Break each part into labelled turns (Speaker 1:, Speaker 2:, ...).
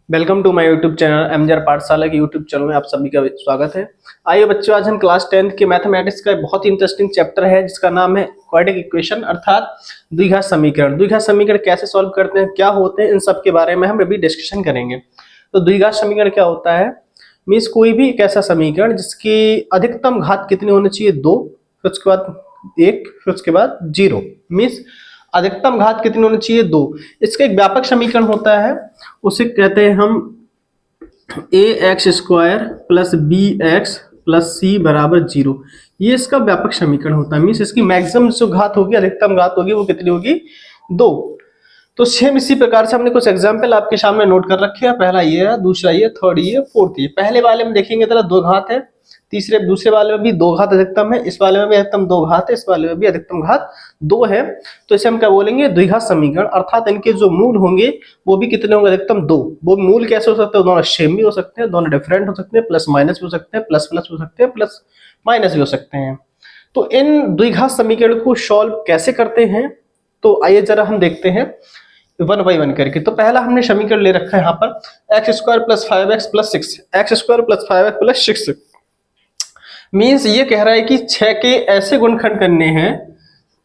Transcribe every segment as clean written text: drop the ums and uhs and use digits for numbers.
Speaker 1: Welcome to my YouTube channel MGR Pathshala के YouTube channel में आप सभी का स्वागत है। आइए बच्चों, आज हम क्लास 10th के मैथमेटिक्स का बहुत ही इंटरेस्टिंग चैप्टर है जिसका नाम है क्वाड्रेटिक इक्वेशन अर्थात द्विघात समीकरण। द्विघात समीकरण कैसे सॉल्व करते हैं, क्या होते हैं, इन सब के बारे में हम अभी डिस्कशन करेंगे। तो द्विघात समीकरण क्या होता है, मीन्स कोई भी एक ऐसा समीकरण जिसकी अधिकतम घात कितनी होनी चाहिए, 2, फिर उसके बाद 1, फिर उसके बाद 0। मीन्स अधिकतम घात कितनी होनी चाहिए, 2। इसका एक व्यापक समीकरण होता है, उसे कहते हैं हम a x square plus b x plus c बराबर 0। ये इसका व्यापक समीकरण होता है। मीन्स इसकी मैक्सिमम जो घात होगी, अधिकतम घात होगी, वो कितनी होगी, 2। तो सेम इसी प्रकार से हमने कुछ एग्जाम्पल आपके सामने नोट कर रखे हैं। पहला ये है, दूसरा ये, थर्ड ये, फोर्थ ये। पहले वाले में देखेंगे तो 2 घात है, दूसरे वाले में भी 2 घात अधिकतम है, इस वाले में भी अधिकतम 2 घात है, इस वाले में भी अधिकतम घात 2 है। तो इसे हम क्या बोलेंगे, द्विघात समीकरण। अर्थात इनके जो मूल होंगे वो भी कितने होंगे, अधिकतम 2। वो मूल कैसे हो सकते हैं, दोनों सेम भी हो सकते हैं, दोनों डिफरेंट हो सकते हैं, प्लस माइनस भी हो सकते हैं, प्लस प्लस हो सकते हैं, प्लस माइनस भी हो सकते हैं। तो इन द्विघात समीकरण को सॉल्व कैसे करते हैं, तो आइए जरा हम देखते हैं वन बाई वन करके। तो पहला हमने समीकरण ले रखा है यहाँ पर x square plus 5x plus 6, x square plus 5x plus 6। Means ये कह रहा है कि 6 के ऐसे गुणनखंड करने हैं,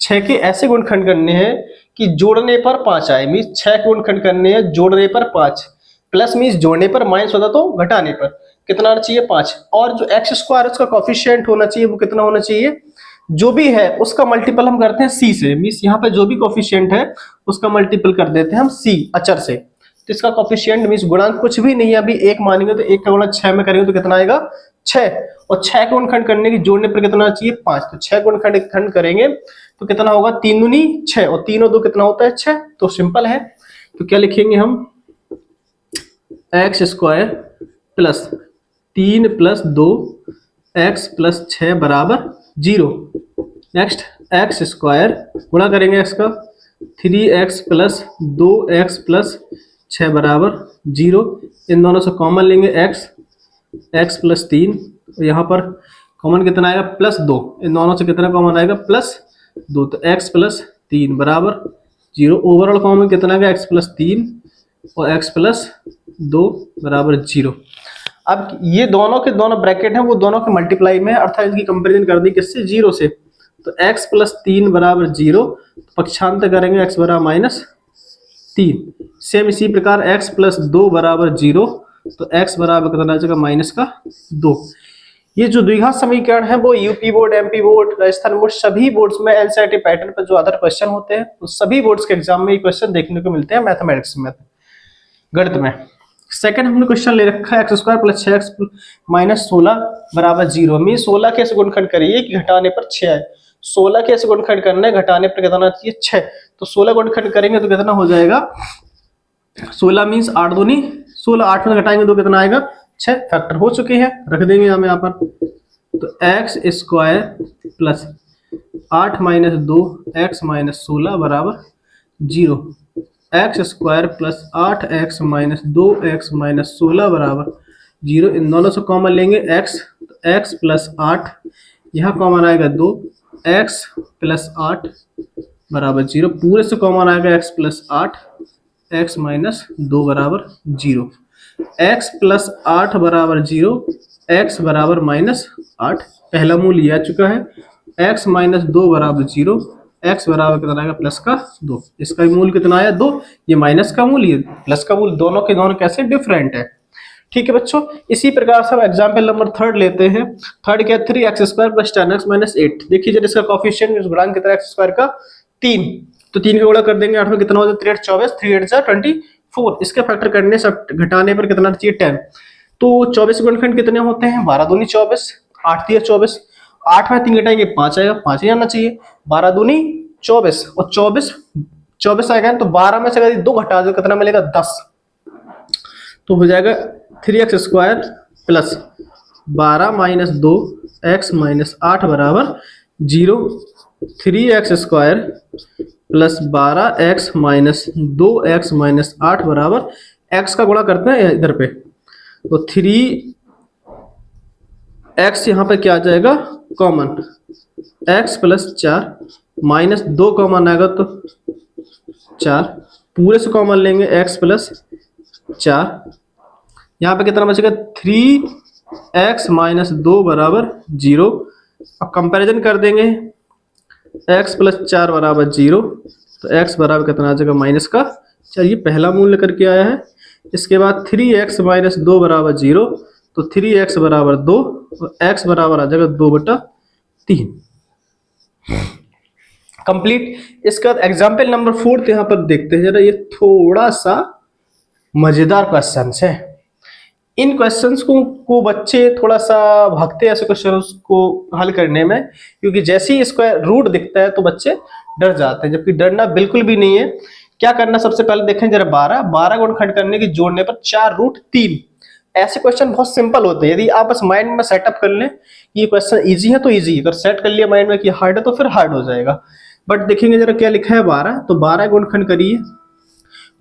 Speaker 1: 6 के ऐसे गुणनखंड करने हैं कि जोड़ने पर 5 आए। मीन्स 6 के गुणनखंड करने हैं, जोड़ने पर 5, प्लस मीन्स जोड़ने पर माइनस होता तो घटाने पर कितना आना चाहिए, 5। और जो एक्स स्क्वायर उसका कोफिशिएंट होना चाहिए वो कितना होना चाहिए, जो भी है उसका मल्टीपल हम करते हैं सी से। मीन्स यहाँ पे जो भी कोफिशिएंट है उसका मल्टीपल कर देते हैं हम सी अचर से। तो इसका कोफिशिएंट मीन्स गुणांक कुछ भी नहीं है, अभी 1 मानेंगे तो 1 का गुणा 6 में करेंगे तो कितना आएगा, 6। और 6 के गुणनखंड करने की जोड़ने पर कितना चाहिए, 5। तो 6 गुणनखंड करेंगे तो कितना होगा, 3 दूनी 6 और 3 और 2 कितना होता है, 6। तो सिंपल है। तो क्या लिखेंगे हम, x square plus 3 plus 2 x plus 6 बराबर 0। नेक्स्ट एक्स स्क्वायर गुणा करेंगे एक्स का, 3x प्लस 2x प्लस 6 बराबर 0। इन दोनों से कॉमन लेंगे x प्लस 3, यहाँ पर कॉमन कितना आएगा, प्लस 2। इन दोनों से कितना कॉमन आएगा, प्लस 2। तो x प्लस 3 बराबर 0। ओवरऑल कॉमन कितना आएगा, x प्लस 3 और x प्लस 2 बराबर 0। अब ये दोनों के दोनों ब्रैकेट हैं, वो दोनों के मल्टीप्लाई में है, अर्थात इनकी कंपेरिजन कर दी किससे, 0 से। तो x प्लस 3 बराबर 0, पक्षांतर करेंगे x बराबर माइनस 3। सेम इसी प्रकार x प्लस 2 बराबर 0, तो x बराबर कितना आ जाएगा, माइनस का 2। ये जो द्विघात समीकरण है वो UP board, MP board, Rajasthan board, सभी बोर्ड्स में एनसीईआरटी पैटर्न पर जो अदर क्वेश्चन होते हैं तो सभी बोर्ड्स के एग्जाम में ये क्वेश्चन देखने को मिलते हैं मैथमेटिक्स में, गणित में। सेकंड हमने क्वेश्चन ले रखा है x square plus 6x minus 16 बराबर 0। मीन 16 के ऐसे गुणनखंड करिए कि घटाने पर 6 आए। 16 के ऐसे गुणनखंड करना है, घटाने पर कितना चाहिए, 6। तो 16 गुणनखंड करेंगे तो कितना हो जाएगा, 16 मीन्स 8 दूनी 16, 8 में घटाएंगे तो कितना आएगा, 6। फैक्टर हो चुके हैं, रख देंगे हम यहाँ पर। तो x square plus 8 minus 2 x minus 16 बराबर 0। X square plus 8x minus 2x minus 16 बराबर 0। इन दोनों से कॉमन लेंगे x, तो x प्लस 8, यहाँ कॉमन आएगा 2, x प्लस 8 बराबर 0। पूरे से कॉमन आएगा x प्लस 8, x माइनस 2 बराबर 0। x प्लस 8 बराबर 0, x बराबर माइनस 8, पहला मूल ये आ चुका है। x माइनस 2 बराबर 0, x बराबर कितना आएगा, प्लस का 2। इसका मूल कितना आया, 2। ये माइनस का मूल, ये प्लस का मूल, दोनों के दोनों कैसे डिफरेंट है। ठीक है बच्चों, इसी प्रकार से हम एग्जाम्पल नंबर 3 लेते हैं। थर्ड क्या, 3x square plus 10x minus 8। देखिए जब इसका कोफिशिएंट गुणांक कितना है, x स्क्वायर का 3, तो 3 का गुणा कर देंगे 8 में, कितना हो जाए, 3 8 24, 3 8 जा 24। इसके फैक्टर करने से घटाने पर कितना चाहिए, 10। तो 24 गुणनखंड कितने होते हैं, 12 दूनी 24, 8 3 24, 8 में 3 घटाएंगे 5 आएगा, 5 ही आना चाहिए। 12 दूनी 24 और 24 आएगा, तो 12 में से अगर 2 घटा दो कितना मिलेगा, 10। तो हो जाएगा 3x square plus 12 minus 2 x minus 8 बराबर 0। 3x square plus 12x minus 2x minus 8 बराबर, x का गुणा करते हैं इधर पे, तो 3x यहाँ पे क्या आ जाएगा, common, x plus 4 minus 2 common आएगा तो 4, पूरे से कॉमन लेंगे x प्लस 4, यहाँ पे कितना बचेगा 3x माइनस 2 बराबर 0। अब कंपैरिजन कर देंगे, x प्लस 4 बराबर 0, तो x बराबर कितना आ जाएगा माइनस का 4, ये पहला मूल्य करके आया है। इसके बाद 3x माइनस 2 बराबर 0, तो 3x बराबर 2 और x बराबर आ जाएगा 2/3। कंप्लीट। इसका एग्जाम्पल नंबर 4 यहाँ पर देखते हैं जरा, ये थोड़ा सा मजेदार क्वेश्चन है। इन क्वेश्चंस को बच्चे थोड़ा सा भागते हैं ऐसे क्वेश्चंस को हल करने में, क्योंकि जैसे ही इसका रूट दिखता है तो बच्चे डर जाते हैं, जबकि डरना बिल्कुल भी नहीं है। क्या करना, सबसे पहले देखें जरा 12 गुणनखंड करने की जोड़ने पर 4√3। ऐसे क्वेश्चन बहुत सिंपल होते हैं, यदि आप बस माइंड में सेटअप कर लें ये क्वेश्चन इजी है तो इजी, अगर सेट कर लिया माइंड में कि हार्ड है तो फिर हार्ड हो जाएगा। बट देखेंगे जरा क्या लिखा है 12, तो 12 गुणनखंड करिए।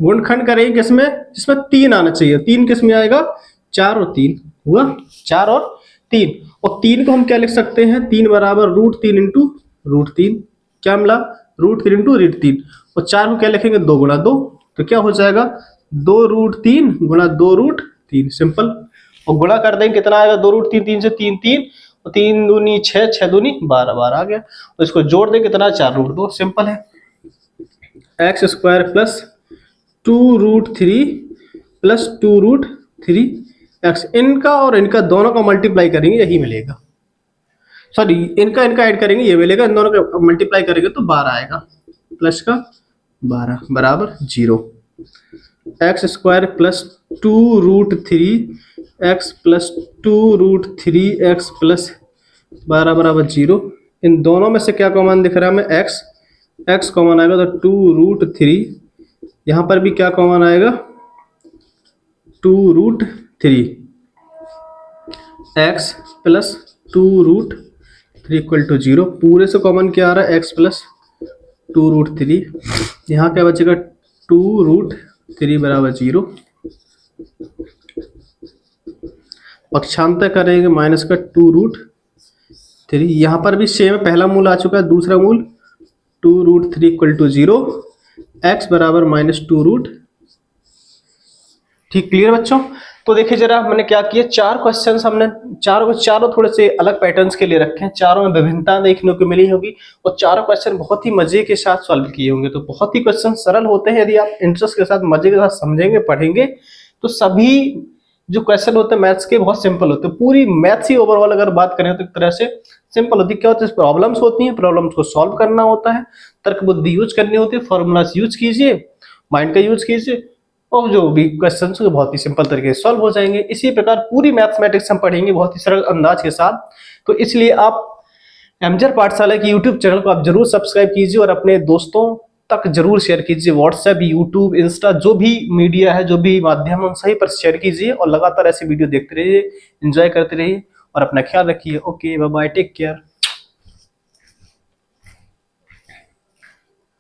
Speaker 1: गुणनखंड करेंगे किसमें, जिसमें 3 आना चाहिए। 3 किसमें आएगा, 4 और 3 हुआ, 4 और 3। और 3 को हम क्या लिख सकते हैं, 3 बराबर √3 इंटू √3, क्या मिला, √3 इंटू √3। और 4 को क्या लिखेंगे, 2 गुणा 2, तो क्या हो जाएगा 2√3 गुणा 2√3, सिंपल। और गुणा कर देंगे कितना आएगा, 2√3, 3 से 3 3, और 3 दूनी 6, 6 दूनी 12, 12 आ गया। तो इसको जोड़ दें कितना, 4√2, सिंपल है। X square plus 2√3 plus 2√3 x, इनका और इनका दोनों का मल्टीप्लाई करेंगे यही मिलेगा, सॉरी इनका ऐड करेंगे ये मिलेगा, इन दोनों का मल्टीप्लाई करेंगे तो 12 आएगा, प्लस का 12 बराबर 0। X square plus 2√3 x plus 2√3 x plus 12 बराबर 0। इन दोनों में से क्या कॉमन दिख रहा है हमें, एक्स कॉमन आएगा तो 2√3, यहाँ पर भी क्या कॉमन आएगा 2√3, एक्स प्लस 2√3 इक्वल टू 0। पूरे से कॉमन क्या आ रहा है, एक्स प्लस 2√3, यहाँ क्या बचेगा 2√3 बराबर 0। पक्षांतर करेंगे माइनस का 2√3, यहाँ पर भी सेम है, पहला मूल आ चुका है, दूसरा मूल 2√3 इक्वल टू 0, एक्स बराबर माइनस 2√। ठीक, क्लियर बच्चों। तो देखिए जरा मैंने क्या किया, 4 क्वेश्चंस हमने चारों थोड़े से अलग पैटर्न्स के लिए रखे हैं, चारों में विभिन्नता देखने को मिली होगी, और चारों क्वेश्चन बहुत ही मजे के साथ सॉल्व किए होंगे। तो बहुत ही क्वेश्चन सरल होते हैं, यदि आप इंटरेस्ट के साथ मजे के साथ समझेंगे पढ़ेंगे तो सभी जो क्वेश्चन होते हैं मैथ्स के बहुत सिंपल होते हैं। पूरी मैथ्स ही ओवरऑल अगर बात करें तो एक तरह से सिंपल होती है। क्या होता है, प्रॉब्लम्स होती हैं, प्रॉब्लम्स को सॉल्व करना होता है, तर्क बुद्धि यूज करनी होती है, फॉर्मूलाज यूज कीजिए, माइंड का यूज कीजिए, और जो भी क्वेश्चन है बहुत ही सिंपल तरीके से सॉल्व हो जाएंगे। इसी प्रकार पूरी मैथमेटिक्स हम पढ़ेंगे बहुत ही सरल अंदाज के साथ। तो इसलिए आप एमजर पाठशाला की यूट्यूब चैनल को आप जरूर सब्सक्राइब कीजिए और अपने दोस्तों तक जरूर शेयर कीजिए। व्हाट्सएप, यूट्यूब, इंस्टा, जो भी मीडिया है, जो भी माध्यम है, उन सही पर शेयर कीजिए और लगातार ऐसी वीडियो देखते रहिए, एंजॉय करते रहिए और अपना ख्याल रखिए। Okay, bye bye, take care.